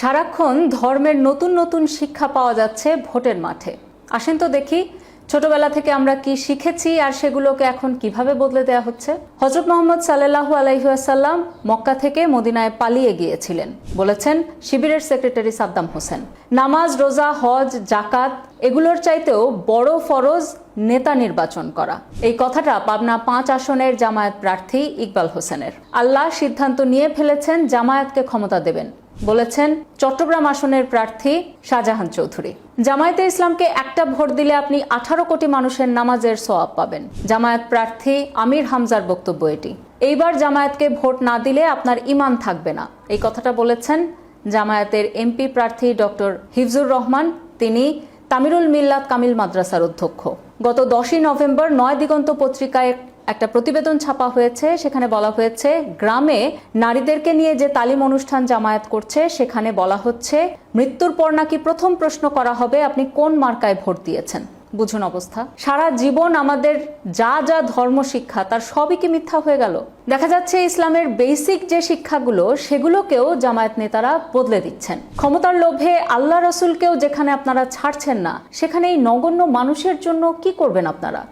সারাক্ষণ ধর্মের নতুন নতুন শিক্ষা পাওয়া যাচ্ছে ভোটের মাঠে। আসেন তো দেখি ছোটবেলা থেকে আমরা কি শিখেছি আর সেগুলোকে এখন কিভাবে বদলে দেওয়া হচ্ছে। হযরত মুহাম্মদ সাল্লাল্লাহু আলাইহি ওয়াসাল্লাম মক্কা থেকে মদিনায় পালিয়ে গিয়েছিলেন, বলেছেন শিবিরের সেক্রেটারি সাদ্দাম হোসেন। নামাজ, রোজা, হজ, জাকাত এগুলোর চাইতেও বড় ফরজ নেতা নির্বাচন করা। এই কথাটা পাবনা 5 আসনের জামায়াত প্রার্থী ইকবাল হোসেনের। আল্লাহ সিদ্ধান্ত নিয়ে ফেলেছেন জামায়াতকে ক্ষমতা দেবেন, বলেছেন চট্টগ্রাম আসনের প্রার্থী শাহজাহান চৌধুরী। জামায়াতে ইসলামকে একটা ভোট দিলে আপনি 18 কোটি মানুষের নামাজের সওয়াব পাবেন। জামায়াত প্রার্থী আমির হামজার বক্তব্য এটি। এইবার জামায়াতকে ভোট না দিলে আপনার ঈমান থাকবে না, এই কথাটা বলেছেন জামায়াতের এমপি প্রার্থী ডক্টর হিফজুর রহমান। তিনি তামিরুল মিল্লাত কামিল মাদ্রাসার অধ্যক্ষ। গত 10ই নভেম্বর 9 দিগন্ত পত্রিকায় একটা প্রতিবেদন ছাপা হয়েছে, সেখানে বলা হয়েছে গ্রামে নারীদেরকে নিয়ে যে তালিম অনুষ্ঠান জামায়াত করছে সেখানে বলা হচ্ছে মৃত্যুর পর নাকি প্রথম প্রশ্ন করা হবে আপনি কোন মার্কায় ভোট দিয়েছেন। বুঝুন অবস্থা। সারা জীবন আমাদের যা যা ধর্ম শিক্ষা তার সবই কি মিথ্যা হয়ে গেল? দেখা যাচ্ছে ইসলামের বেসিক যে শিক্ষাগুলো সেগুলোকেও জামায়াত নেতারা বদলে দিচ্ছেন। ক্ষমতার লোভে আল্লাহ রসুলকেও যেখানে আপনারা ছাড়ছেন না, সেখানে এই নগণ্য মানুষের জন্য কি করবেন আপনারা?